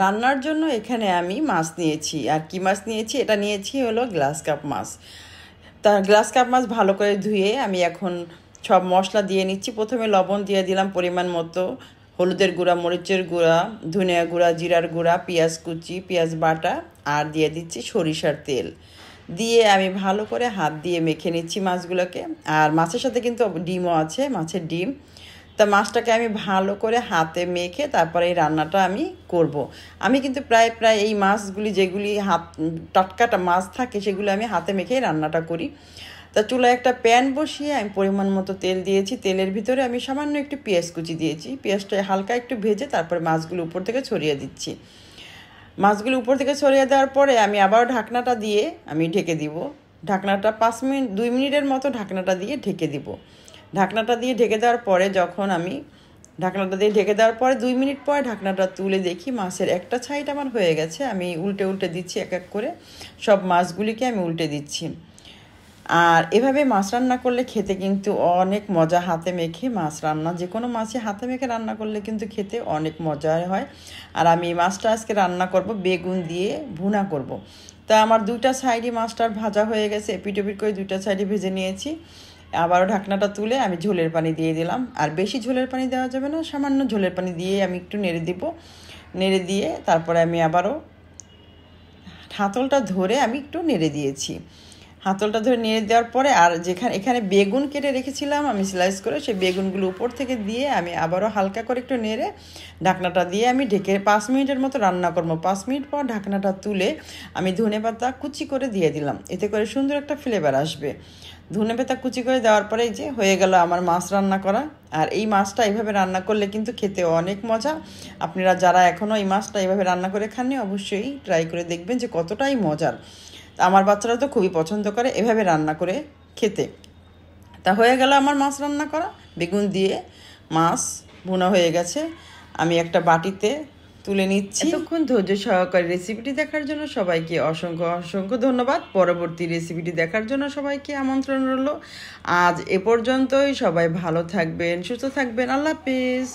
রান্নার জন্য এখানে আমি মাছ নিয়েছি। আর কি মাছ নিয়েছি? এটা নিয়েছি হলো গ্লাস কাপ মাছ। তা গ্লাস কাপ মাছ ভালো করে ধুয়ে আমি এখন সব মশলা দিয়ে নিচ্ছি। প্রথমে লবণ দিয়ে দিলাম পরিমাণ মতো, হলুদের গুঁড়া, মরিচের গুঁড়া, ধনিয়া গুঁড়া, জিরার গুঁড়া, পেঁয়াজ কুচি, পেঁয়াজ বাটা, আর দিয়ে দিচ্ছি সরিষার তেল। দিয়ে আমি ভালো করে হাত দিয়ে মেখে নিচ্ছি মাছগুলোকে। আর মাছের সাথে কিন্তু ডিমও আছে, মাছের ডিম। তা মাছটাকে আমি ভালো করে হাতে মেখে তারপরে এই রান্নাটা আমি করব। আমি কিন্তু প্রায় প্রায় এই মাছগুলি যেগুলি টাটকাটা মাছ থাকে সেগুলো আমি হাতে মেখেই রান্নাটা করি। তা চুলায় একটা প্যান বসিয়ে আমি পরিমাণ মতো তেল দিয়েছি। তেলের ভিতরে আমি সামান্য একটু পেঁয়াজ কুচি দিয়েছি। পেঁয়াজটা হালকা একটু ভেজে তারপরে মাছগুলো উপর থেকে ছড়িয়ে দিচ্ছি। মাছগুলো উপর থেকে ছড়িয়ে দেওয়ার পরে আমি আবারও ঢাকনাটা দিয়ে আমি ঢেকে দিব। ঢাকনাটা 5 মিনিট 2 মিনিটের মতো ঢাকনাটা দিয়ে ঢেকে দিব। ঢাকনাটা দিয়ে ঢেকে দেওয়ার পরে যখন আমি ঢাকনাটা দিয়ে ঢেকে দেওয়ার পরে 2 মিনিট পরে ঢাকনাটা তুলে দেখি মাছের একটা সাইড আমার হয়ে গেছে। আমি উল্টে উল্টে দিচ্ছি, এক এক করে সব মাছগুলিকে আমি উল্টে দিচ্ছি। আর এভাবে মাছ রান্না করলে খেতে কিন্তু অনেক মজা। হাতে মেখে মাছ রান্না, যে কোনো মাছই হাতে মেখে রান্না করলে কিন্তু খেতে অনেক মজা হয়। আর আমি এই মাছটা আজকে রান্না করব বেগুন দিয়ে ভুনা করব। তা আমার দুইটা সাইডই মাছটার ভাজা হয়ে গেছে, এপিট ওপিট করে দুইটা সাইডই ভেজে নিয়েছি। আবারও ঢাকনাটা তুলে আমি ঝোলের পানি দিয়ে দিলাম। আর বেশি ঝোলের পানি দেওয়া যাবে না, সামান্য ঝোলের পানি দিয়ে আমি একটু নেড়ে দিব। নেড়ে দিয়ে তারপরে আমি আবারও হাতলটা ধরে আমি একটু নেড়ে দিয়েছি। হাতলটা ধরে নেড়ে দেওয়ার পরে আর এখানে বেগুন কেটে রেখেছিলাম আমি স্লাইস করে, সেই বেগুনগুলো উপর থেকে দিয়ে আমি আবারও হালকা করে একটু নেড়ে ঢাকনাটা দিয়ে আমি ঢেকে 5 মিনিটের মতো রান্না করবো। 5 মিনিট পর ঢাকনাটা তুলে আমি ধনেপাতা কুচি করে দিয়ে দিলাম, এতে করে সুন্দর একটা ফ্লেভার আসবে। ধনেপাতা কুচি করে দেওয়ার পরে যে হয়ে গেল আমার মাছ রান্না করা। আর এই মাছটা এইভাবে রান্না করলে কিন্তু খেতে অনেক মজা। আপনারা যারা এখনও এই মাছটা এইভাবে রান্না করে খাননি অবশ্যই ট্রাই করে দেখবেন যে কতটাই মজার। আমার বাচ্চারা তো খুবই পছন্দ করে এভাবে রান্না করে খেতে। তা হয়ে গেল আমার মাছ রান্না করা, বেগুন দিয়ে মাছ ভুনা হয়ে গেছে। আমি একটা বাটিতে তুলে নিচ্ছি। এতক্ষণ ধৈর্য সহকারে রেসিপিটি দেখার জন্য সবাইকে অসংখ্য অসংখ্য ধন্যবাদ। পরবর্তী রেসিপিটি দেখার জন্য সবাইকে আমন্ত্রণ রইল। আজ এ পর্যন্তই। সবাই ভালো থাকবেন, সুস্থ থাকবেন। আল্লাহ হাফেজ।